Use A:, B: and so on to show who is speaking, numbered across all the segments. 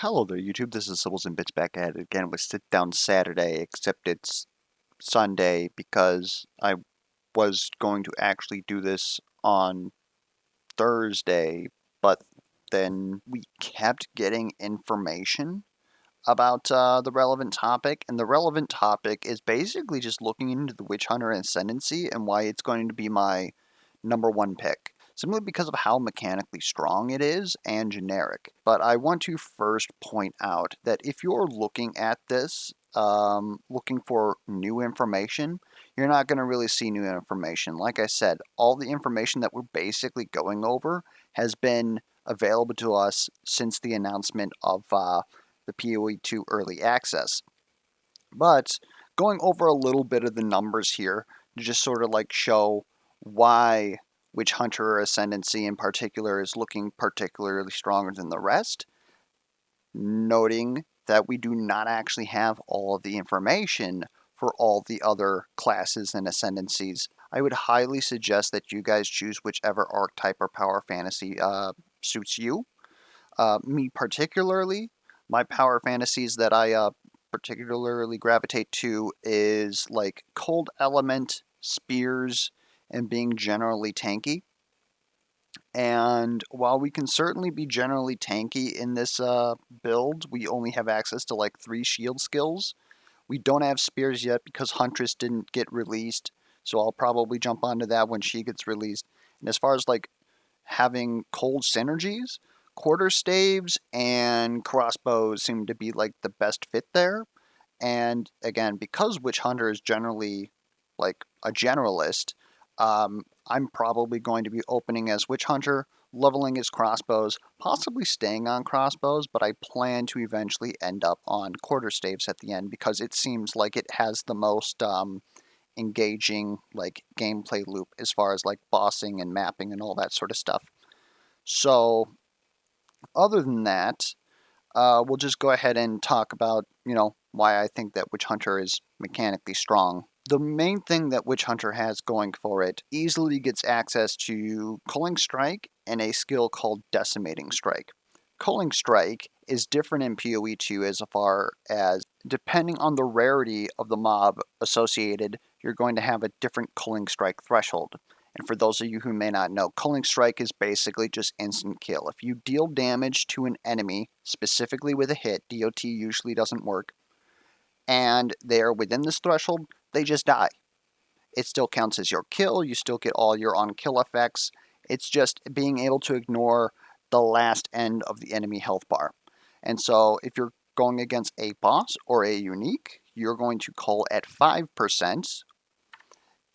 A: Hello there, YouTube. This is Sibbles and Bits back at it again with Sit Down Saturday, except it's Sunday because I was going to actually do this on Thursday, but then we kept getting information about the relevant topic, and the relevant topic is basically just looking into the Witchhunter Ascendancy and why it's going to be my number 1 pick, simply because of how mechanically strong it is and generic. But I want to first point out that if you're looking at this, looking for new information, you're not going to really see new information. Like I said, all the information that we're basically going over has been available to us since the announcement of the PoE2 early access. But going over a little bit of the numbers here to just sort of like show why Witchhunter Ascendancy in particular is looking particularly stronger than the rest, noting that we do not actually have all of the information for all the other classes and ascendancies. I would highly suggest that you guys choose whichever archetype or power fantasy suits you. Me particularly, my power fantasies that I particularly gravitate to is like cold element, spears, and being generally tanky. And while we can certainly be generally tanky in this build, we only have access to like 3 shield skills. We don't have spears yet because Huntress didn't get released, so I'll probably jump onto that when she gets released. And as far as like having cold synergies, quarterstaves and crossbows seem to be like the best fit there. And again, because Witchhunter is generally like a generalist, I'm probably going to be opening as Witchhunter, leveling his crossbows, possibly staying on crossbows, but I plan to eventually end up on quarterstaves at the end because it seems like it has the most engaging like gameplay loop as far as like bossing and mapping and all that sort of stuff. So other than that, we'll just go ahead and talk about, why I think that Witchhunter is mechanically strong. The main thing that Witchhunter has going for it easily gets access to Culling Strike and a skill called Decimating Strike. Culling Strike is different in PoE2 as far as depending on the rarity of the mob associated, you're going to have a different Culling Strike threshold. And for those of you who may not know, Culling Strike is basically just instant kill. If you deal damage to an enemy, specifically with a hit, DOT usually doesn't work, and they're within this threshold, they just die. It still counts as your kill, you still get all your on-kill effects. It's just being able to ignore the last end of the enemy health bar. And so if you're going against a boss or a unique, you're going to cull at 5%.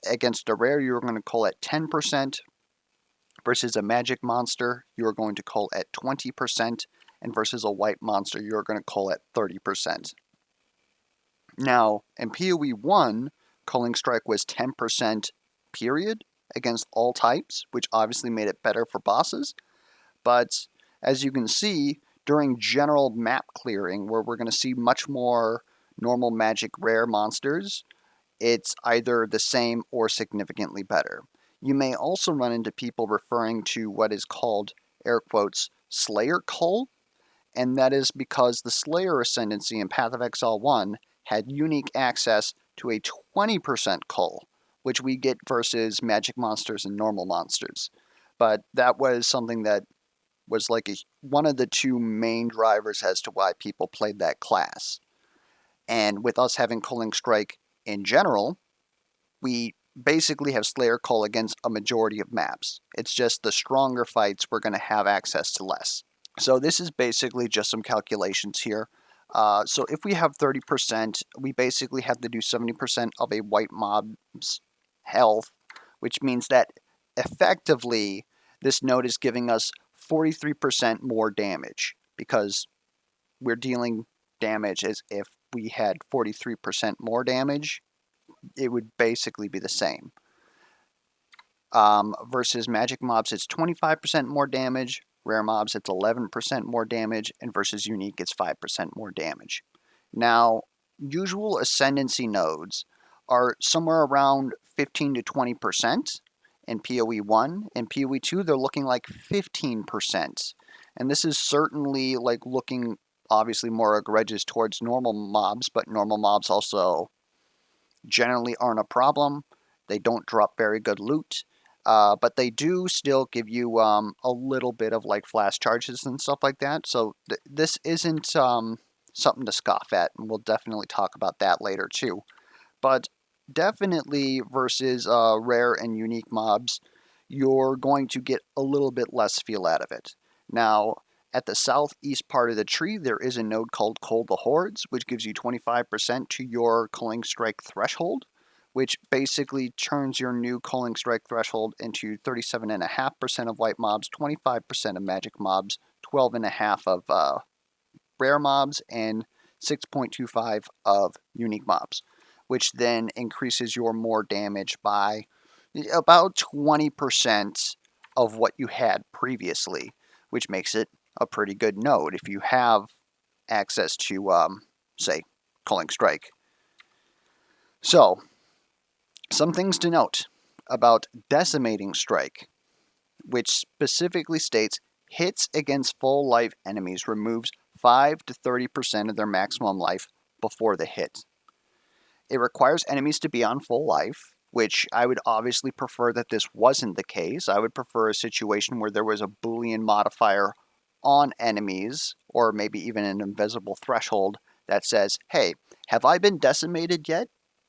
A: Against a rare, you're going to cull at 10%. Versus a magic monster, you're going to cull at 20%. And versus a white monster, you're going to cull at 30%. Now, in PoE 1, Culling Strike was 10% period against all types, which obviously made it better for bosses. But as you can see, during general map clearing, where we're going to see much more normal magic rare monsters, it's either the same or significantly better. You may also run into people referring to what is called, air quotes, Slayer Cull, and that is because the Slayer Ascendancy in Path of Exile 1 had unique access to a 20% cull, which we get versus magic monsters and normal monsters. But that was something that was like one of the 2 main drivers as to why people played that class. And with us having Culling Strike in general, we basically have Slayer Cull against a majority of maps. It's just the stronger fights we're going to have access to less. So this is basically just some calculations here. So if we have 30%, we basically have to do 70% of a white mob's health, which means that effectively this node is giving us 43% more damage because we're dealing damage as if we had 43% more damage. It would basically be the same. Versus magic mobs, it's 25% more damage. Rare mobs, it's 11% more damage. And versus unique, it's 5% more damage. Now, usual ascendancy nodes are somewhere around 15 to 20% in PoE 1. In PoE 2, they're looking like 15%. And this is certainly like looking obviously more egregious towards normal mobs, but normal mobs also generally aren't a problem. They don't drop very good loot, but they do still give you a little bit of like flash charges and stuff like that. So this isn't something to scoff at, and we'll definitely talk about that later too. But definitely versus rare and unique mobs, you're going to get a little bit less feel out of it. Now, at the southeast part of the tree, there is a node called Cull the Hordes, which gives you 25% to your Culling Strike threshold, which basically turns your new Culling Strike threshold into 37.5% of white mobs, 25% of magic mobs, 12.5% of rare mobs, and 6.25 of unique mobs, which then increases your more damage by about 20% of what you had previously, which makes it a pretty good node if you have access to, say, Culling Strike. So, some things to note about Decimating Strike, which specifically states hits against full life enemies removes 5 to 30% of their maximum life before the hit. It requires enemies to be on full life, which I would obviously prefer that this wasn't the case. I would prefer a situation where there was a Boolean modifier on enemies, or maybe even an invisible threshold that says, hey, have I been decimated yet?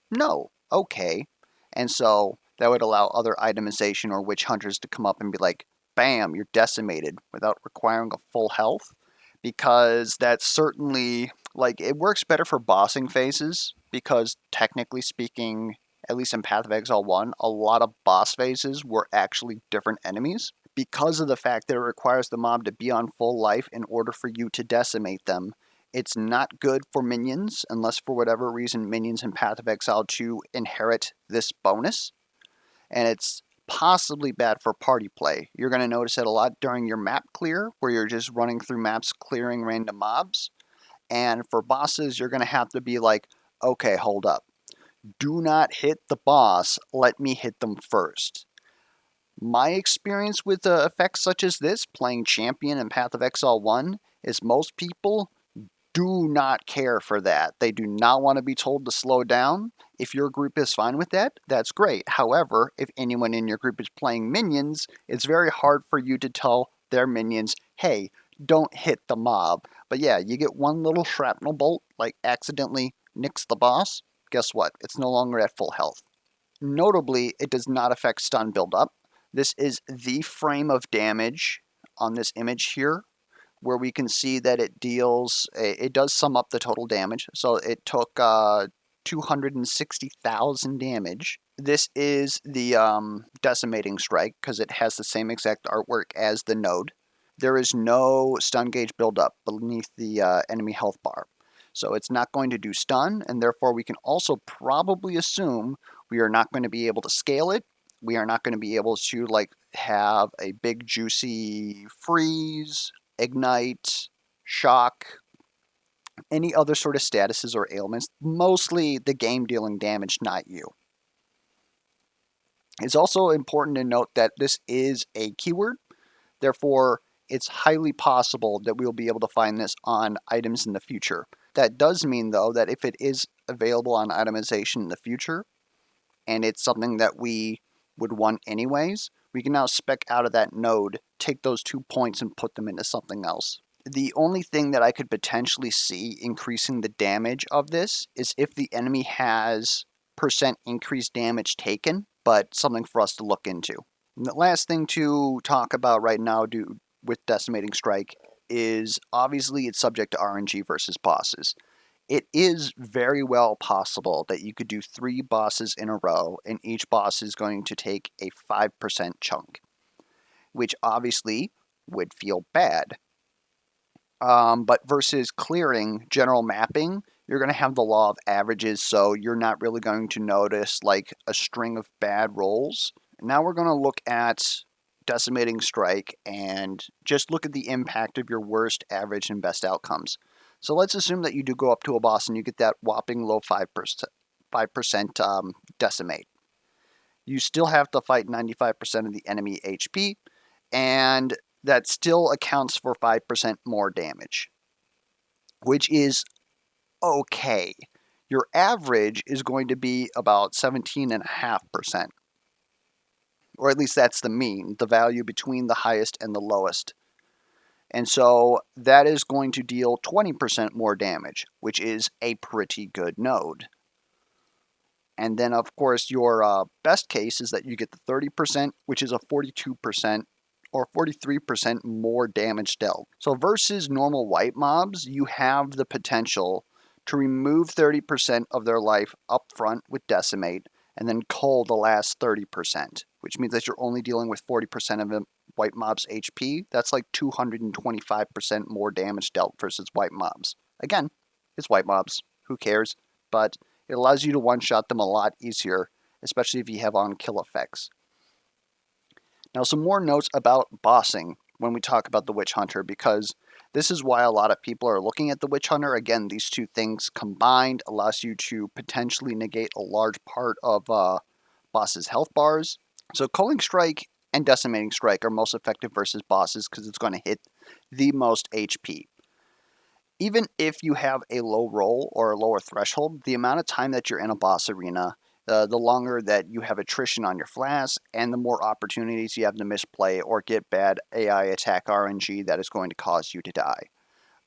A: No. Okay. And so that would allow other itemization or witch hunters to come up and be like, bam, you're decimated without requiring a full health. Because that's certainly, like, it works better for bossing phases, because technically speaking, at least in Path of Exile 1, a lot of boss phases were actually different enemies. Because of the fact that it requires the mob to be on full life in order for you to decimate them, it's not good for minions, unless for whatever reason minions in Path of Exile 2 inherit this bonus. And it's possibly bad for party play. You're going to notice it a lot during your map clear, where you're just running through maps clearing random mobs. And for bosses, you're going to have to be like, okay, hold up. Do not hit the boss. Let me hit them first. My experience with effects such as this, playing Champion in Path of Exile 1, is most people do not care for that. They do not want to be told to slow down. If your group is fine with that, that's great. However, if anyone in your group is playing minions, it's very hard for you to tell their minions, hey, don't hit the mob. But yeah, you get one little shrapnel bolt, like accidentally nicks the boss, guess what? It's no longer at full health. Notably, it does not affect stun buildup. This is the frame of damage on this image here, where we can see that it deals, it does sum up the total damage. So it took 260,000 damage. This is the Decimating Strike, because it has the same exact artwork as the node. There is no stun gauge buildup beneath the enemy health bar. So it's not going to do stun, and therefore we can also probably assume we are not going to be able to scale it. We are not going to be able to like have a big juicy freeze, ignite, shock, any other sort of statuses or ailments. Mostly the game dealing damage, not you. It's also important to note that this is a keyword. Therefore, it's highly possible that we'll be able to find this on items in the future. That does mean, though, that if it is available on itemization in the future, and it's something that we would want anyways, we can now spec out of that node, take those 2 points and put them into something else. The only thing that I could potentially see increasing the damage of this is if the enemy has percent increased damage taken, but something for us to look into. And the last thing to talk about right now with Decimating Strike is obviously it's subject to RNG versus bosses. It is very well possible that you could do 3 bosses in a row, and each boss is going to take a 5% chunk, which obviously would feel bad. But versus clearing general mapping, you're going to have the law of averages, so you're not really going to notice like a string of bad rolls. Now we're going to look at Decimating Strike and just look at the impact of your worst, average, and best outcomes. So let's assume that you do go up to a boss and you get that whopping low 5% decimate. You still have to fight 95% of the enemy HP, and that still accounts for 5% more damage. which is okay. Your average is going to be about 17.5%, or at least that's the mean, the value between the highest and the lowest. And so that is going to deal 20% more damage, which is a pretty good node. And then, of course, your best case is that you get the 30%, which is a 42% or 43% more damage dealt. So versus normal white mobs, you have the potential to remove 30% of their life up front with Decimate and then cull the last 30%, which means that you're only dealing with 40% of a white mob's HP. That's like 225% more damage dealt versus white mobs. Again, it's white mobs. Who cares? But it allows you to one-shot them a lot easier, especially if you have on-kill effects. Now, some more notes about bossing when we talk about the Witchhunter, because this is why a lot of people are looking at the Witchhunter. Again, these two things combined allows you to potentially negate a large part of boss's health bars. So Culling Strike and Decimating Strike are most effective versus bosses because it's going to hit the most HP. Even if you have a low roll or a lower threshold, the amount of time that you're in a boss arena, the longer that you have attrition on your flask, and the more opportunities you have to misplay or get bad AI attack RNG that is going to cause you to die.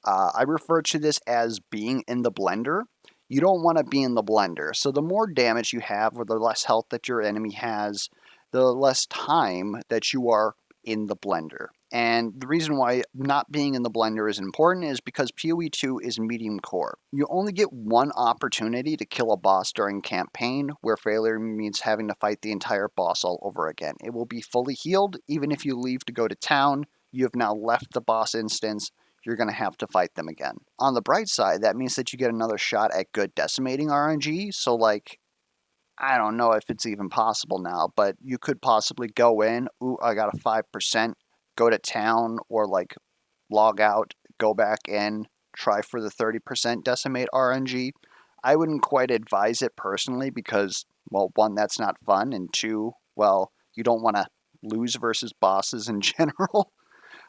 A: I refer to this as being in the blender. You don't want to be in the blender. So the more damage you have or the less health that your enemy has, the less time that you are in the blender. And the reason why not being in the blender is important is because PoE 2 is medium core. You only get one opportunity to kill a boss during campaign, where failure means having to fight the entire boss all over again. It will be fully healed, even if you leave to go to town. You have now left the boss instance. You're going to have to fight them again. On the bright side, that means that you get another shot at good decimating RNG. So, like, I don't know if it's even possible now, but you could possibly go in, ooh, I got a 5%, go to town, or like log out, go back in, try for the 30% decimate RNG. I wouldn't quite advise it personally because, well, one, that's not fun, and two, well, you don't want to lose versus bosses in general.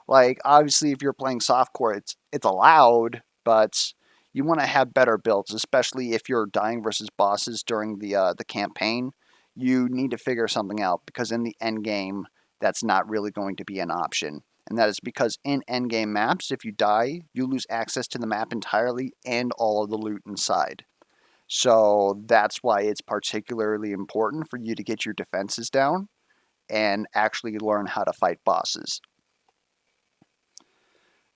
A: Like, obviously, if you're playing softcore, it's allowed, but you want to have better builds, especially if you're dying versus bosses during the campaign. You need to figure something out because in the end game, that's not really going to be an option. And that is because in end game maps, if you die, you lose access to the map entirely and all of the loot inside. So that's why it's particularly important for you to get your defenses down and actually learn how to fight bosses.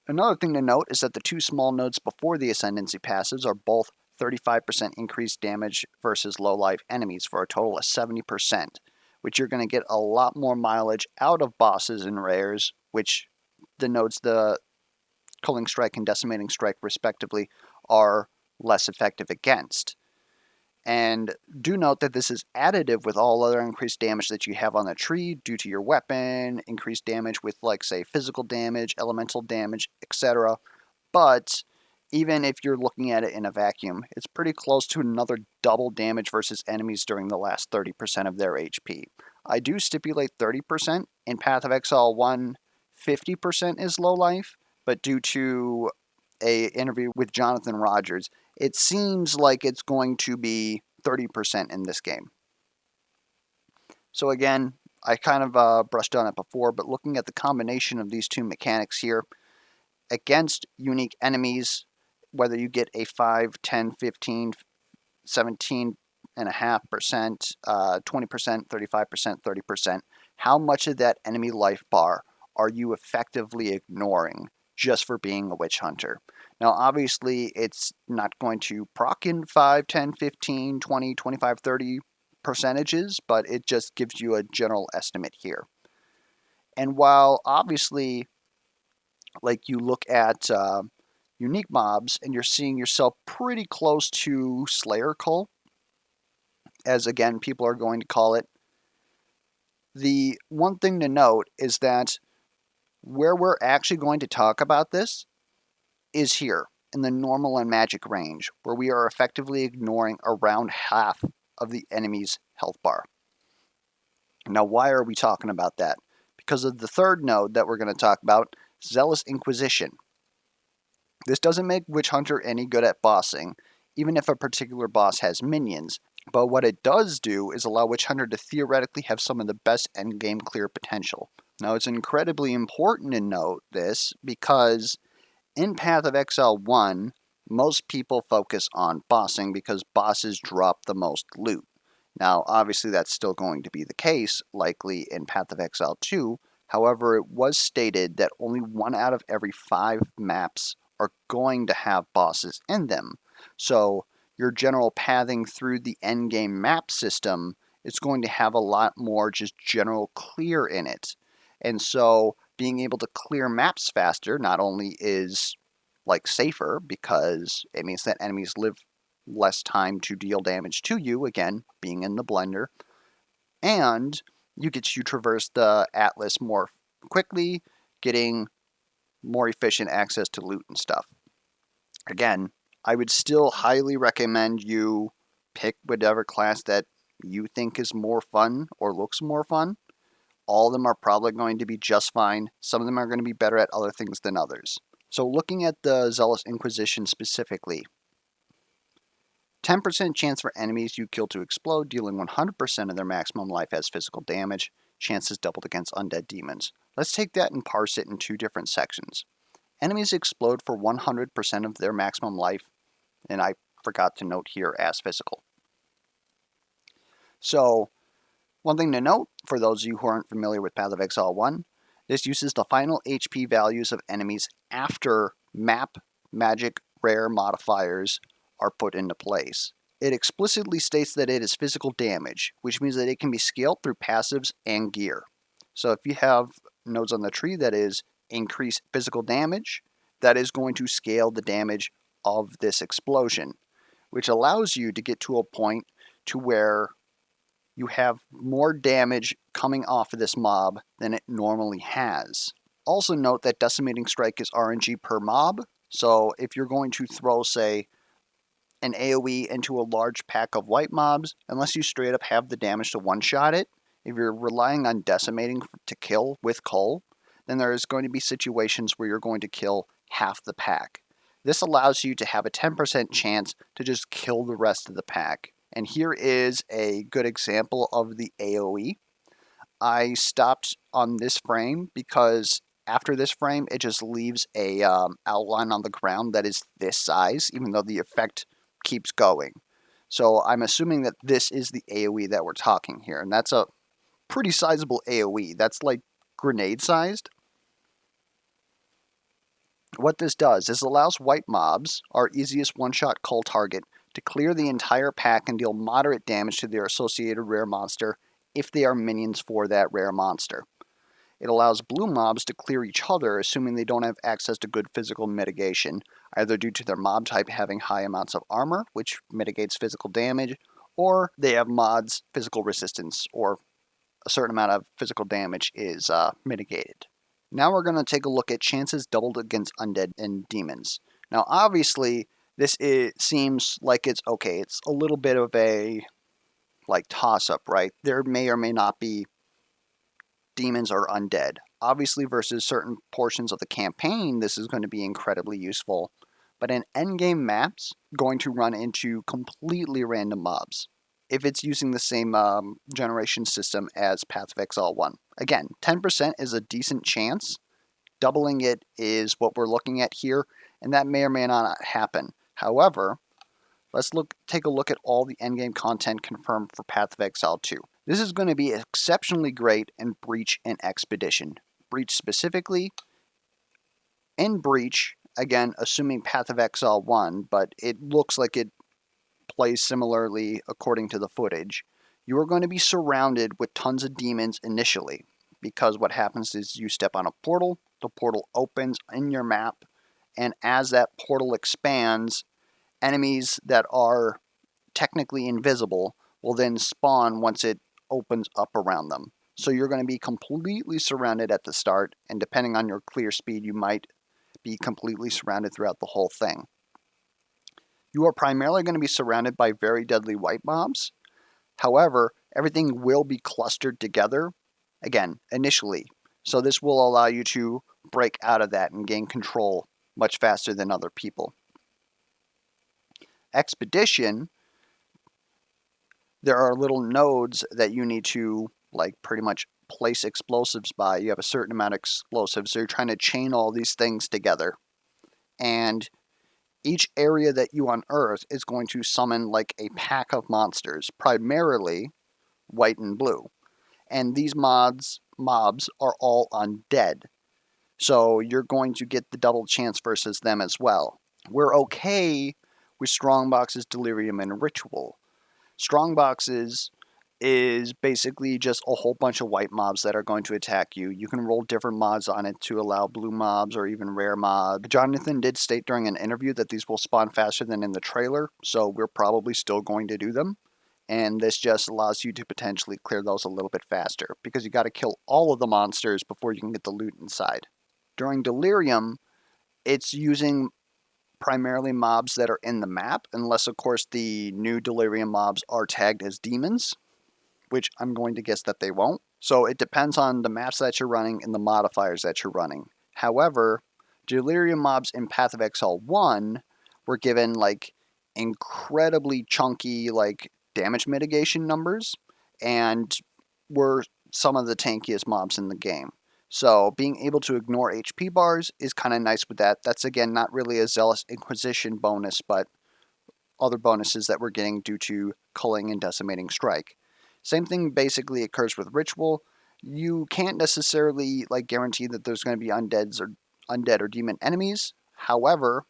A: Another thing to note is that the two small nodes before the Ascendancy passes are both 35% increased damage versus low life enemies for a total of 70%, which you're going to get a lot more mileage out of bosses and rares, which the nodes, the Culling Strike and Decimating Strike respectively, are less effective against. And do note that this is additive with all other increased damage that you have on the tree due to your weapon, increased damage with, like, say, physical damage, elemental damage, etc. But even if you're looking at it in a vacuum, it's pretty close to another double damage versus enemies during the last 30% of their HP. I do stipulate 30%. In Path of Exile 1, 50% is low life, but due to a interview with Jonathan Rogers, it seems like it's going to be 30% in this game. So again, I kind of brushed on it before, but looking at the combination of these two mechanics here, against unique enemies, whether you get a 5, 10, 15, 17.5%, 20%, 35%, 30%, how much of that enemy life bar are you effectively ignoring just for being a witch hunter? Now, obviously, it's not going to proc in 5, 10, 15, 20, 25, 30 percentages, but it just gives you a general estimate here. And while obviously, like, you look at unique mobs and you're seeing yourself pretty close to Slayer Cull, as again people are going to call it, the one thing to note is that where we're actually going to talk about this is here in the normal and magic range, where we are effectively ignoring around half of the enemy's health bar. Now, why are we talking about that? Because of the third node that we're going to talk about, Zealous Inquisition. This doesn't make Witchhunter any good at bossing, even if a particular boss has minions, but what it does do is allow Witchhunter to theoretically have some of the best endgame clear potential. Now, it's incredibly important to note this because in Path of Exile 1, most people focus on bossing because bosses drop the most loot. Now, obviously, that's still going to be the case, likely in Path of Exile 2. However, it was stated that only 1 out of every 5 maps are going to have bosses in them. So, your general pathing through the endgame map system is going to have a lot more just general clear in it. And so, being able to clear maps faster not only is like safer because it means that enemies live less time to deal damage to you, again, being in the blender, and you get to traverse the atlas more quickly, getting more efficient access to loot and stuff. Again, I would still highly recommend you pick whatever class that you think is more fun or looks more fun. All of them are probably going to be just fine. Some of them are going to be better at other things than others. So looking at the Zealous Inquisition specifically, 10% chance for enemies you kill to explode, dealing 100% of their maximum life as physical damage. Chances doubled against undead demons. Let's take that and parse it in 2 different sections. Enemies explode for 100% of their maximum life, and I forgot to note here as physical. So, one thing to note, for those of you who aren't familiar with Path of Exile 1, this uses the final HP values of enemies after map, magic, rare modifiers are put into place. It explicitly states that it is physical damage, which means that it can be scaled through passives and gear. So if you have nodes on the tree that is increased physical damage, that is going to scale the damage of this explosion, which allows you to get to a point to where you have more damage coming off of this mob than it normally has. Also note that Decimating Strike is RNG per mob, so if you're going to throw, say, an AoE into a large pack of white mobs, unless you straight up have the damage to one-shot it, if you're relying on Decimating to kill with Cull, then there is going to be situations where you're going to kill half the pack. This allows you to have a 10% chance to just kill the rest of the pack. And here is a good example of the AoE. I stopped on this frame because after this frame, it just leaves a outline on the ground that is this size, even though the effect keeps going. So I'm assuming that this is the AoE that we're talking here, and that's a pretty sizable AoE. That's like grenade sized. What this does is allows white mobs, our easiest one-shot cull target, to clear the entire pack and deal moderate damage to their associated rare monster if they are minions for that rare monster. It allows blue mobs to clear each other, assuming they don't have access to good physical mitigation, either due to their mob type having high amounts of armor, which mitigates physical damage, or they have mods physical resistance, or a certain amount of physical damage is mitigated. Now we're going to take a look at chances doubled against undead and demons. Now obviously this seems like it's okay. It's a little bit of a toss-up, right? There may or may not be demons or undead. Obviously versus certain portions of the campaign this is going to be incredibly useful. But in endgame maps, going to run into completely random mobs if it's using the same generation system as Path of Exile 1. Again, 10% is a decent chance. Doubling it is what we're looking at here, and that may or may not happen. However, let's take a look at all the endgame content confirmed for Path of Exile 2. This is going to be exceptionally great in Breach and Expedition. Breach specifically. In Breach, again, assuming Path of Exile 1, but it looks like it plays similarly according to the footage, you are going to be surrounded with tons of demons initially, because what happens is you step on a portal, the portal opens in your map, and as that portal expands, enemies that are technically invisible will then spawn once it opens up around them. So you're going to be completely surrounded at the start, and depending on your clear speed, you might be completely surrounded throughout the whole thing. You are primarily going to be surrounded by very deadly white mobs. However, everything will be clustered together, again, initially. So this will allow you to break out of that and gain control much faster than other people. Expedition, there are little nodes that you need to like pretty much place explosives by. You have a certain amount of explosives, so you're trying to chain all these things together. And each area that you unearth is going to summon like a pack of monsters, primarily white and blue. And these mobs are all undead. So you're going to get the double chance versus them as well. We're okay with Strongbox's Delirium and Ritual. Strongboxes is basically just a whole bunch of white mobs that are going to attack you. You can roll different mods on it to allow blue mobs or even rare mobs. Jonathan did state during an interview that these will spawn faster than in the trailer, so we're probably still going to do them. And this just allows you to potentially clear those a little bit faster, because you got to kill all of the monsters before you can get the loot inside. During Delirium, it's using primarily mobs that are in the map, unless of course the new Delirium mobs are tagged as demons, which I'm going to guess that they won't. So it depends on the maps that you're running and the modifiers that you're running. However, Delirium mobs in Path of Exile 1 were given like incredibly chunky like damage mitigation numbers and were some of the tankiest mobs in the game. So being able to ignore HP bars is kind of nice with that. That's again not really a Zealous Inquisition bonus, but other bonuses that we're getting due to culling and decimating strike. Same thing basically occurs with ritual. You can't necessarily like guarantee that there's going to be undead or demon enemies. However,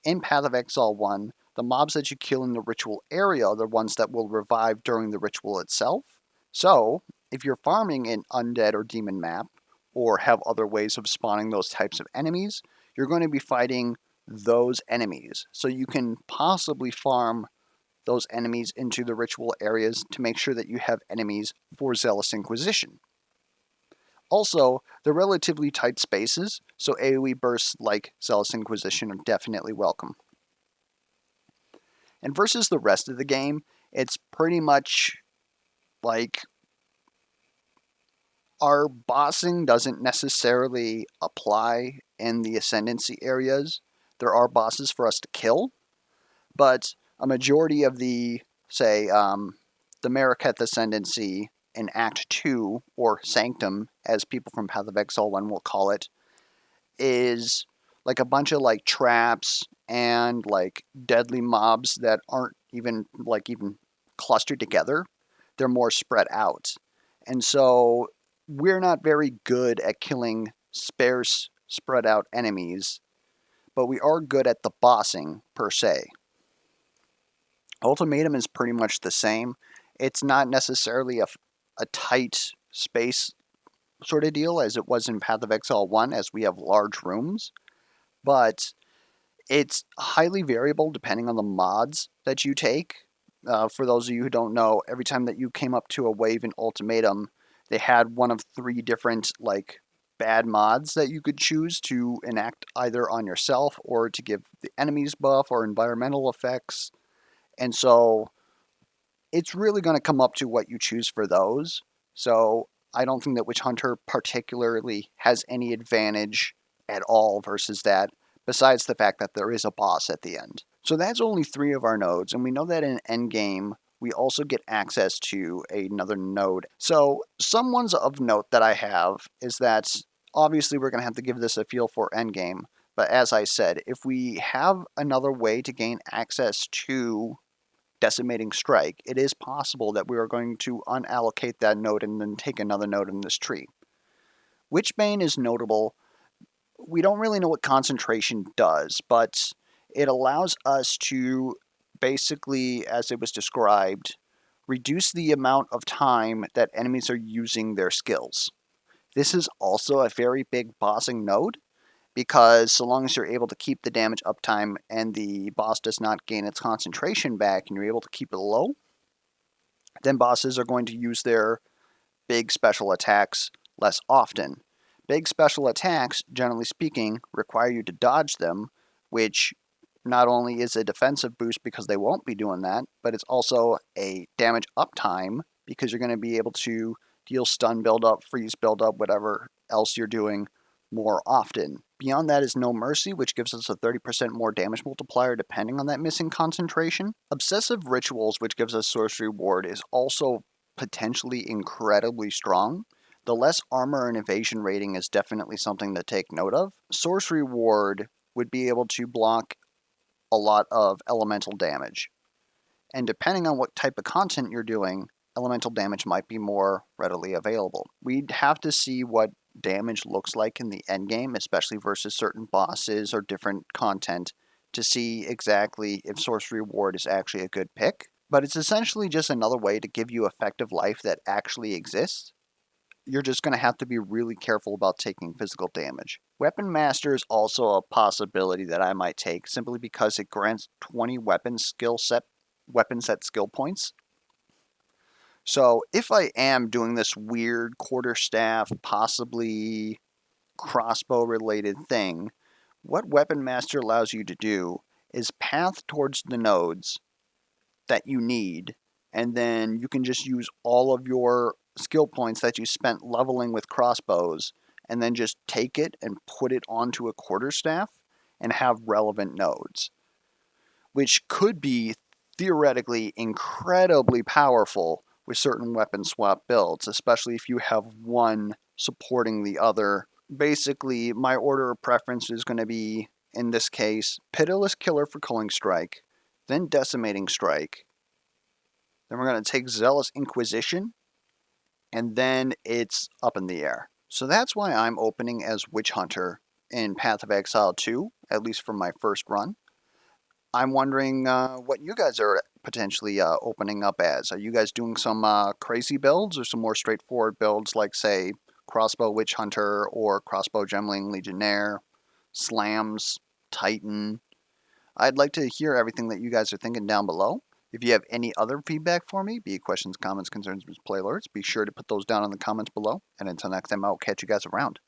A: in Path of Exile 1, the mobs that you kill in the ritual area are the ones that will revive during the ritual itself. So, if you're farming an undead or demon map, or have other ways of spawning those types of enemies, you're going to be fighting those enemies. So you can possibly farm those enemies into the ritual areas to make sure that you have enemies for Zealous Inquisition. Also, they're relatively tight spaces, so AoE bursts like Zealous Inquisition are definitely welcome. And versus the rest of the game, it's pretty much like our bossing doesn't necessarily apply in the Ascendancy areas. There are bosses for us to kill, but a majority of the Mariketh Ascendancy in Act 2, or Sanctum, as people from Path of Exile 1 will call it, is like a bunch of like traps and like deadly mobs that aren't even clustered together. They're more spread out. And so we're not very good at killing sparse, spread out enemies, but we are good at the bossing per se. Ultimatum is pretty much the same. It's not necessarily a tight space sort of deal as it was in Path of Exile 1, as we have large rooms, but it's highly variable depending on the mods that you take. For those of you who don't know, every time that you came up to a wave in Ultimatum, they had one of 3 different like bad mods that you could choose to enact either on yourself or to give the enemies buff or environmental effects. And so it's really going to come up to what you choose for those. So I don't think that Witchhunter particularly has any advantage at all versus that, besides the fact that there is a boss at the end. So that's only 3 of our nodes, and we know that in Endgame, we also get access to another node. So some ones of note that I have is that obviously we're going to have to give this a feel for Endgame, but as I said, if we have another way to gain access to decimating strike, it is possible that we are going to unallocate that node and then take another node in this tree. Witchbane is notable. We don't really know what concentration does, but it allows us to basically, as it was described, reduce the amount of time that enemies are using their skills. This is also a very big bossing node, because so long as you're able to keep the damage uptime and the boss does not gain its concentration back and you're able to keep it low, then bosses are going to use their big special attacks less often. Big special attacks, generally speaking, require you to dodge them, which not only is a defensive boost because they won't be doing that, but it's also a damage uptime because you're going to be able to deal stun buildup, freeze buildup, whatever else you're doing more often Beyond that is No Mercy, which gives us a 30% more damage multiplier depending on that missing concentration. Obsessive Rituals, which gives us Sorcery Ward, is also potentially incredibly strong. The less armor and evasion rating is definitely something to take note of. Sorcery Ward would be able to block a lot of elemental damage. And depending on what type of content you're doing, elemental damage might be more readily available. We'd have to see what damage looks like in the endgame, especially versus certain bosses or different content, to see exactly if Sorcery Ward is actually a good pick. But it's essentially just another way to give you effective life that actually exists. You're just going to have to be really careful about taking physical damage. Weapon Master is also a possibility that I might take simply because it grants 20 weapon set skill points. So if I am doing this weird quarterstaff, possibly crossbow related thing, what Weapon Master allows you to do is path towards the nodes that you need, and then you can just use all of your skill points that you spent leveling with crossbows, and then just take it and put it onto a quarterstaff and have relevant nodes, which could be theoretically incredibly powerful with certain weapon swap builds, especially if you have one supporting the other. Basically, my order of preference is going to be, in this case, Pitiless Killer for Culling Strike, then Decimating Strike, then we're going to take Zealous Inquisition, and then it's up in the air. So that's why I'm opening as Witchhunter in Path of Exile 2, at least for my first run. I'm wondering what you guys are potentially opening up as. Are you guys doing some crazy builds or some more straightforward builds like, say, Crossbow Witchhunter or Crossbow Gemling Legionnaire, Slams, Titan? I'd like to hear everything that you guys are thinking down below. If you have any other feedback for me, be it questions, comments, concerns, play alerts, be sure to put those down in the comments below. And until next time, I'll catch you guys around.